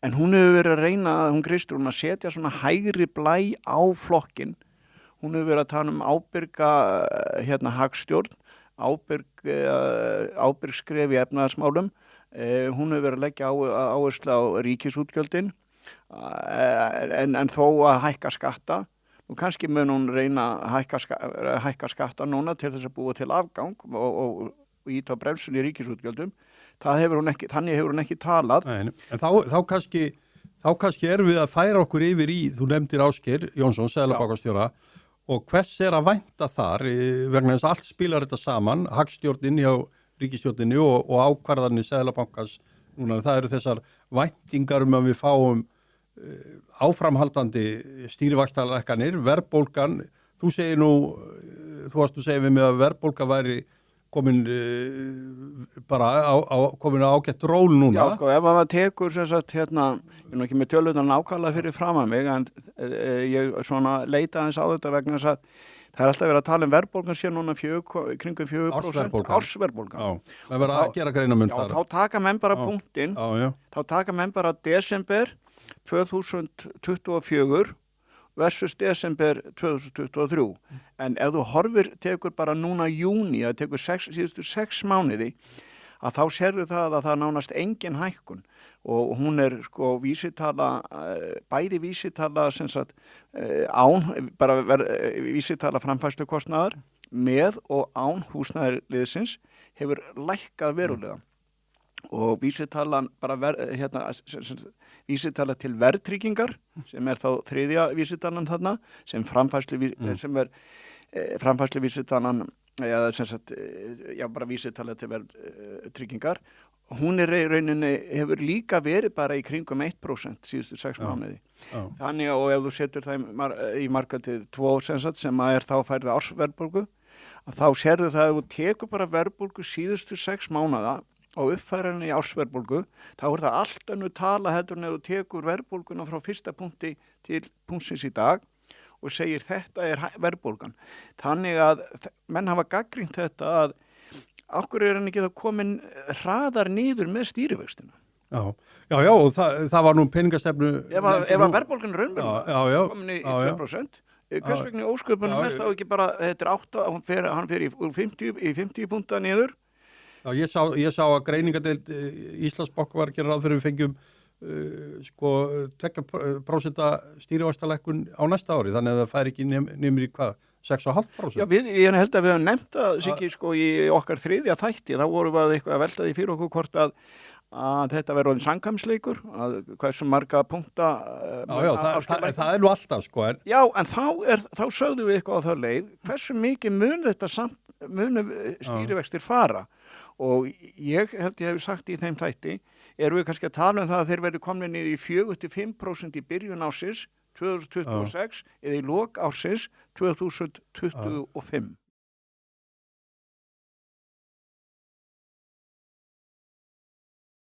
en hún hefur verið að reyna, hún Kristrún, að setja svona hægri blæ á flokkinn. Hún hefur verið að tala ábyrga hagstjórn, ábyrg skref í efnahagsmálum. Hún hefur verið að leggja áherslu á ríkisútgjöldin, en þó að hækka skatta. Og kannski mun hún reyna að hækka skatta núna til þess að búa til afgang og íta á bremsun í ríkisútgjöldum. Þannig hefur hún ekki talað. Nei, en þá kannski erum við að færa okkur yfir í, þú nefndir Ásgeir Jónsson, seðlabankastjóra, og hvers að vænta þar, vegna þess að allt spilar þetta saman, hagstjórnin hjá ríkisstjórninni og ákvarðanir seðlabankans núna, það eru þessar væntingar að við fáum áframhaldandi stýrivaxtalækkanir, verðbólgan, þú varst að segja við mig að verðbólga væri komin komin á ágætt ról núna. Já, sko, ef maður tekur sem sagt ég er ekki með tölurnar nákvæmlega fyrir fram að mig, en ég svona leita aðeins á þetta vegna þess að það er alltaf verið að tala verðbólgan sé núna kringum 4%. Ársverðbólgan. Já, það verður að gera greinamun þar. Já, þá taka menn bara punktinn, þá taka menn bara desember 2024 versus desember 2023. En ef þú tekur bara núna júní, það tekur síðustu 6 mánuði, að þá sérðu það að það nánast engin hækkun. Og hún er sko vísitala, bæði vísitala sem sagt vísitala framfærslukostnaðar með og án húsnæðarliðsins hefur lækkað verulega. Og vísitalan vísitala til verðtryggingar sem er þá þriðja vísitalan þarna sem sem er framfærsluvísitalan bara vísitala til verðtryggingar. Hún er rauninni hefur líka verið bara í kringum 1% síðustu 6 mánuði. Þannig og ef þú setur það í markatið 2 sem er þá færði ársverðbólgu, þá sérðu það að þú tekur bara verðbólgu síðustu 6 mánuða og uppfærann í ársverðbólgu, þá er það allt önnur tala heldur en ef þú tekur verðbólguna frá fyrsta punkti til punktsins í dag og segir þetta er verðbólgan. Þannig að menn hafa gagnrýnt þetta að okkur er hann ekki þá komin hraðar niður með stýrivextina. Já, og það var nú peningastefnu... Ef að verðbólgan raunverulega komin í 2%, hvers vegna í ósköpunum er þá ekki bara, þetta er 8, hann fer úr 50 púnta niður. Já, ég sá að greiningadeild Íslandsbanka var að gera ráð fyrir við fengjum 2% stýrivaxtalækkun á næsta ári, þannig að það fær ekki nemur í hvað, 6,5%? Já, ég held að við höfum nefnt það Siggi í okkar þriðja þætti, þá vorum við eitthvað að velta því fyrir okkur hvort að þetta verður orðinn samkvæmsleikur, að hversu marga punkta það er nú alltaf sko. Já, en þá sögðum við eitthvað á þá leið, hversu mikið mun stýrivextir fara, og ég held ég hef sagt í þeim þætti, erum við kannski að tala það að þeir verður komin niður í 4-5% í byrjun ársins 2026 eða í lok ársins 2025.